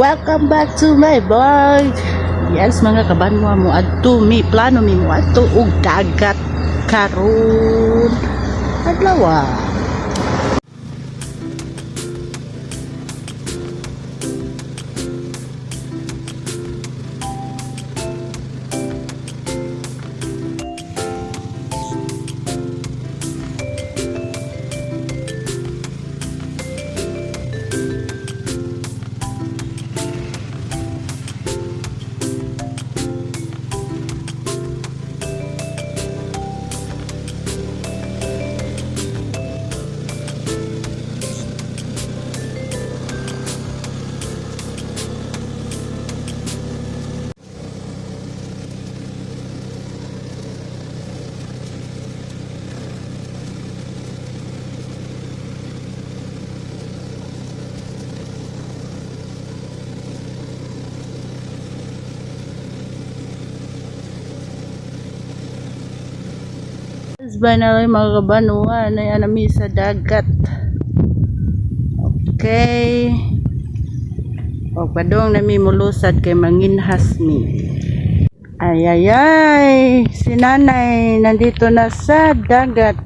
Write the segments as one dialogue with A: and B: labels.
A: welcome back to my vlog. Yes mga kabanwa mo adto mi plano mi mo adto og dagat karon adlaw. Banalay mga kabanwa na anami sa dagat. Okay. O padong nami mulusad kay manginhas mi. Ay, si nanay nandito na sa dagat.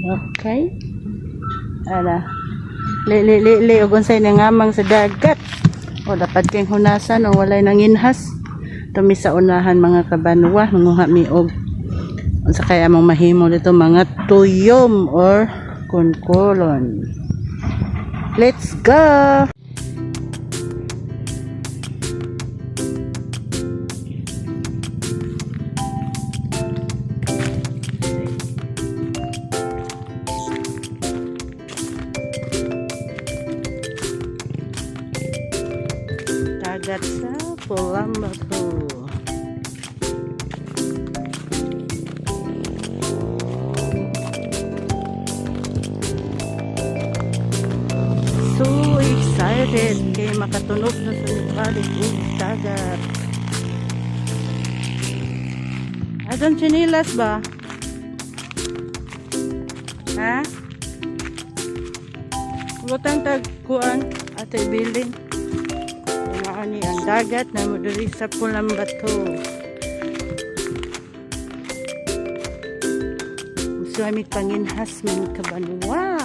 A: Okay. Ala. Li og unsay nangamang sa dagat. O dapat kay hunasan o walay nanginhas. Tumi sa unahan mga kabanwa, manguha mi og unsa kay among mahimo dito mga tuyom or kunkulon. Let's go. Dagat sa Pulambato. So excited kay makatunog na sa balik ng dagat. Adon chinilas ba? Ha? Butang tagkuan ate bilin. Ani ang dagat na mo diri sa Pulambato. Gusto amig panginhas mga kabanwa.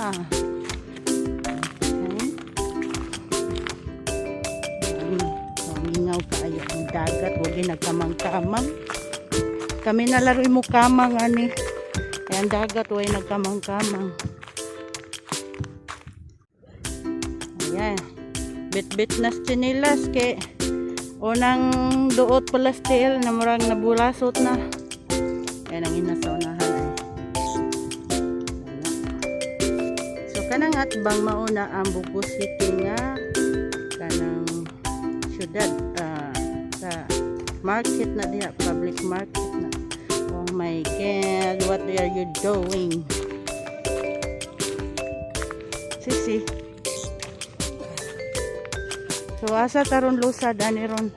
A: Mingaw kaayo ang dagat, wag nagkamang-kamang. Kami nalaro mo kamang ani. Ang dagat way nagkamang-kamang. Ayan. Bit-bit na chinilas kay unang duot pala still na murang nabulasot na. Yan ang inasaunahan ay. So kanang atbang mauna ang Bugo City nga kanang syudad sa market na diha, public market na. Oh my god, what are you doing? Sisi. So asa taron lusad ani ron.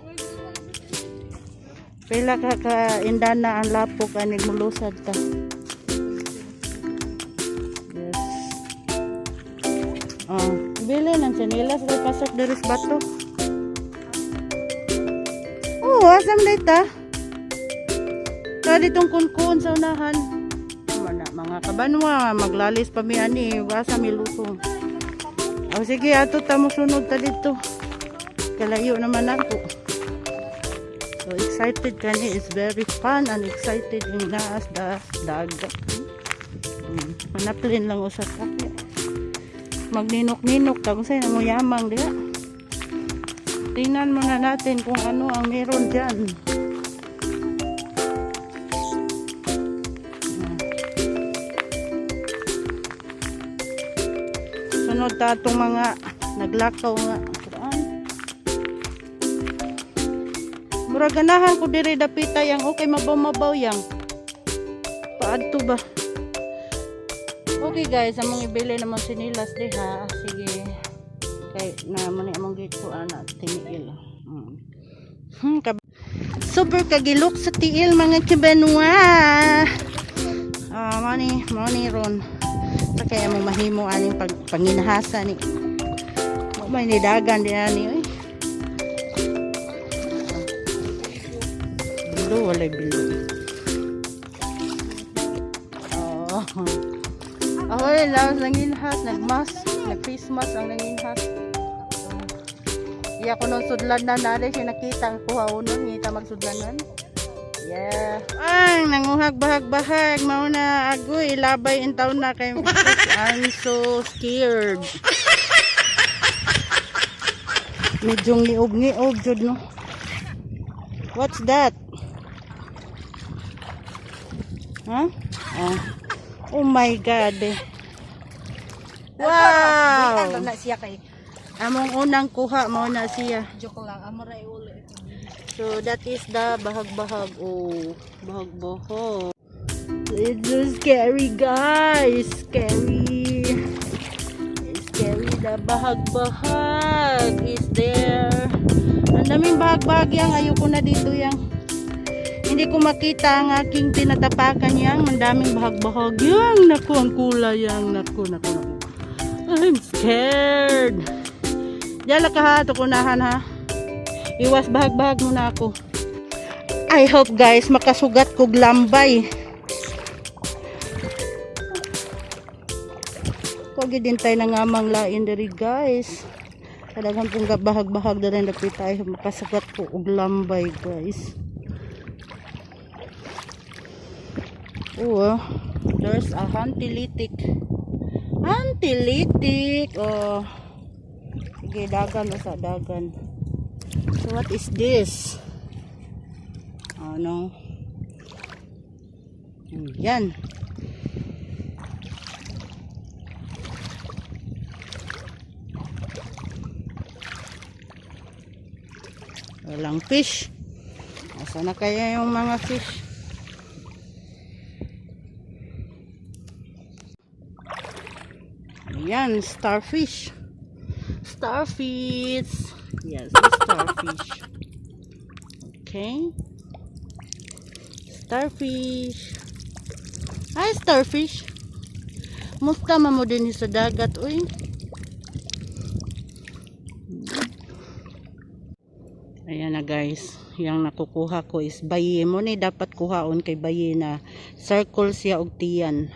A: Pila ka indana ang lapok ani mulusad ta. Yes. Oh, bili nang chanilas kay pasok diri sa bato. Oh, asam dita. Kadi tong kunkun sa unahan. Mga kabanwa, maglalis pa mi ani, asa mi lusong. Oh sige, ato ta mo sunod ta dito. Kalayo naman ako. So excited kani, is very fun and excited yung naas dagat. Manaplin lang usa ka. Magninok-ninok ta kung sa'yo namuyamang diha. Tingnan muna natin kung ano ang meron diyan. Sunod ta itong mga naglakaw nga. Murag ganahan ko diri dapita yang okay mabaw yang. Paadto ba? Okay guys, among ibili naman sinilas diha. Sige. Kay na man among gito ana tiniil. Super kagilok sa tiil mga kabanwa. Money ron. Sa kaya mo mahimo aning panginahasa ni. May nidagan din ani oy. Bilo wala bilo. Oh. Ahoy, lawas nanginhas, nag-Christmas ang nanginhas. Iya ko nung sudlan na nari siya nakita ang kuha unon, ngita magsudlanan. Yeah. Ang nanguhag bahag-bahag, mauna agoy, labay in taon na kay I'm so scared. Medyo ngiog-ngiog jud no. What's that? Huh? Oh my god. Wow.
B: Na siya kay.
A: Among unang kuha mo na siya.
B: Joke lang, amo ra uli.
A: So that is the bahag-bahag. Oh, bahag-bahag. It's so scary, guys. Scary. It's scary. The bahag-bahag is there. Ang daming bahag-bahag yang. Ayoko na dito yang. Hindi ko makita ang aking tinatapakan yang. Ang daming bahag-bahag yang. Naku, ang kulay yang. Naku. I'm scared. Diyan ka ha. Tukunahan ha. Iwas bahag-bahag muna ako. I hope guys makasugat kog lambay. Kog din tayo nang amang lain diri guys. Kadagan pong bahag-bahag na rin dapit tayo makasugat ko og lambay guys. Oh, there's a hantilitik. Hantilitik. Oh. Sige, dagan o sa dagan. So what is this? Oh no. Yan. Walang fish. Asa na kaya yung mga fish? Yan, starfish. Starfish. Yes, starfish. Okay. Starfish. Hi, starfish. Musta mo din sa dagat, uy. Ayan na guys. Yang nakukuha ko is bayi. Mo ni dapat kuhaon kay bayi na circle siya og tiyan.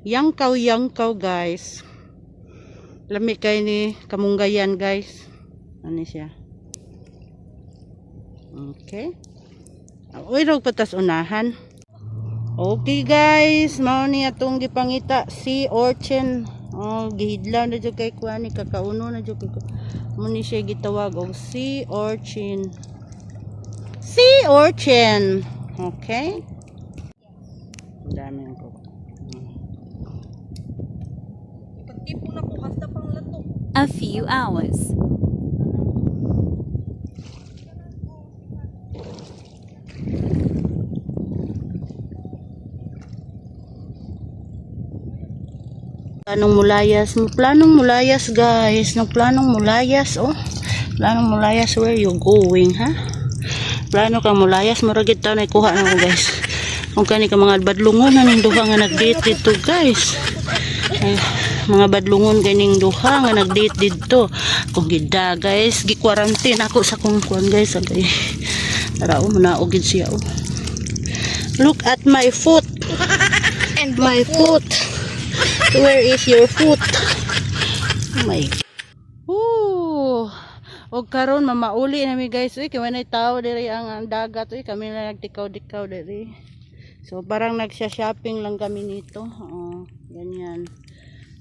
A: Yangkaw guys. Lami kay ni kamunggayan guys. Ano siya? Okay. Uy, rog patas unahan. Okay guys, mao ni atong gipangita sea urchin. Oh, gihidlaw na jud kay kuani kakauno na jud kay. Mo ni siya gitawag og sea urchin. Sea urchin. Okay? Dami ko.
B: Pagtipo na ko hasta pang lato.
C: A few hours.
A: Planong mulayas guys. Planong mulayas oh. Planong mulayas, where you going ha? Plano ka mulayas, maragid taon ay kuha na ko guys. Kung kani ka mga badlungon na ning duha nga nag-date dito guys. Ay, mga badlungon ganing duha nga nag-date dito. Kung gida guys, gi-quarantine ako sa kungkuan guys. Okay. Tara muna ogid siya oh. Look at my foot. And my foot. Where is your foot? Oh my God. Ooh. Og karon mamauli nami guys, uy, kay wanay tao diri ang dagat, uy, kami na nagtikaw-tikaw diri. So parang nagsha-shopping lang kami nito. Oh, ganyan.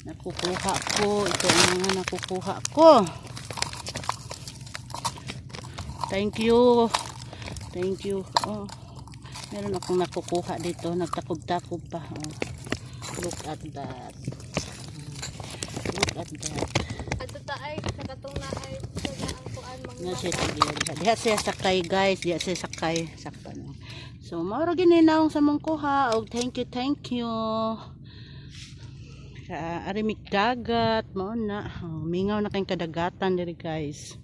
A: Nakukuha ko, ito ang mga nakukuha ko. Thank you. Thank you. Oh. Meron akong nakukuha dito, nagtakob-takob pa. Oh. Look at that. Look at that.
B: Ato ta ay nakatong na ay ang kuan
A: Diha siya sakay guys, diha siya sakay sakpan. So mao ra gininaong sa mong kuha og thank you. Sa arimik dagat mao na. Oh, mingaw na kay kadagatan diri guys.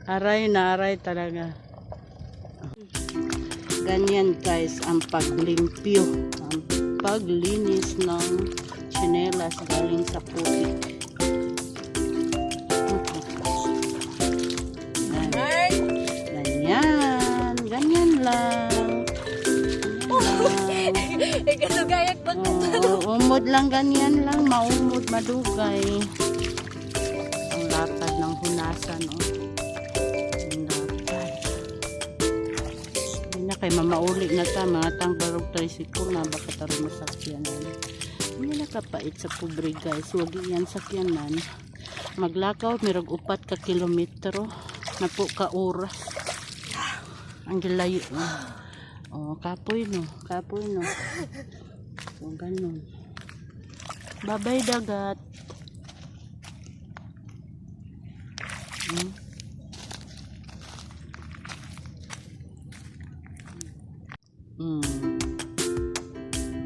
A: Aray na aray talaga. Ganyan guys ang paglimpyo, ang paglinis ng tsinelas galing sa putik. Ganyan. Ganyan lang.
B: Gayak ba?
A: Umod lang, ganyan lang. Maumod, madugay. Ang lapad ng hunasan. Ang lapad. Hindi na kay mamauli na ta. Mga tangbarog tricycle na baka taro masakyanan. Hindi na kapait sa pobre guys. Huwag yan sakyanan. Maglakaw, mirag 4 ka kilometro. Na po ka oras. Ang gilayo. Kapoy no. Kapoy no. O, ganun. Babay dagat.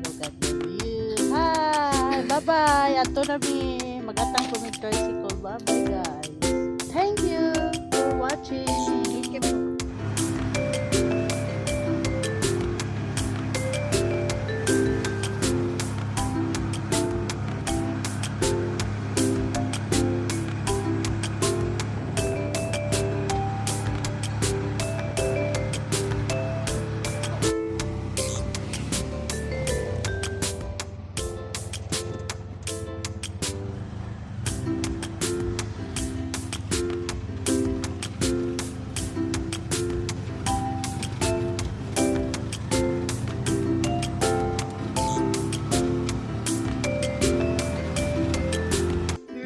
A: Look at the view. Hi! Bye-bye! Ato na mi. Magatang ko may tricycle. Bye-bye guys. Thank you for watching.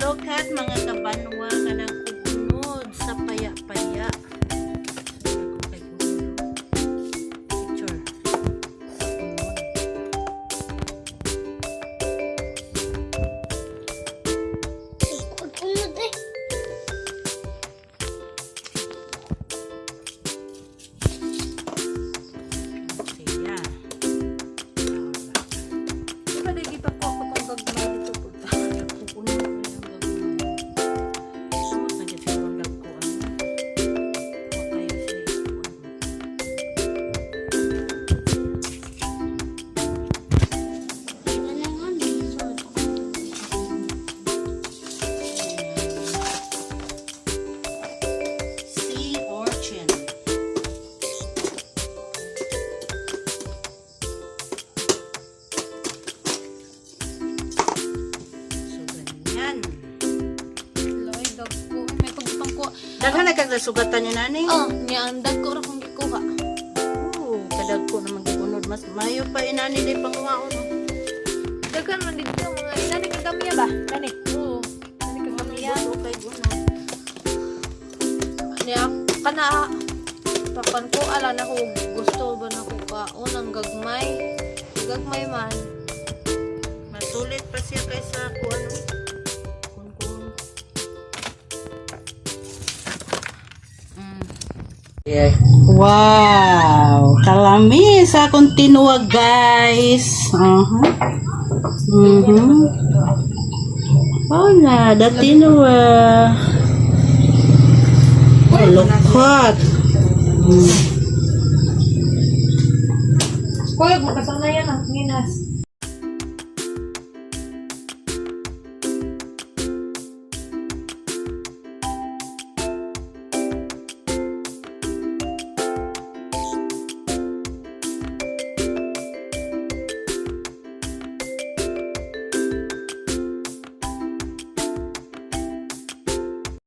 A: Lokat mga kabanwa nga nang ugunod sa paya-paya. Picture. Siya.
B: Diba di pa ko kapag gagmay dito po?
A: Sea urchin. So, ganyan.
B: Loy, dag ko. May pagpang ko.
A: Daghan na kang sugatan ni nani.
B: Niya ang dag ko ra kung gikuha.
A: Kadag ko naman gigunod. Mas mayo pa inani di panguhaon.
B: Dagan man dito mga inani kang kamiya ba? Kani. Oo. Inani kang kamiya.
A: Okay, gunod.
B: Niya kana papan ko ala na ko gusto ba na ko ka unang gagmay. Gagmay man.
A: Masulit pa siya kaysa ko ano. Wow! Kalami sa akong tinuwag guys. Oh na, da tinuwag. Oh, lukot.
B: Kuya, magkasang na yan ang minas.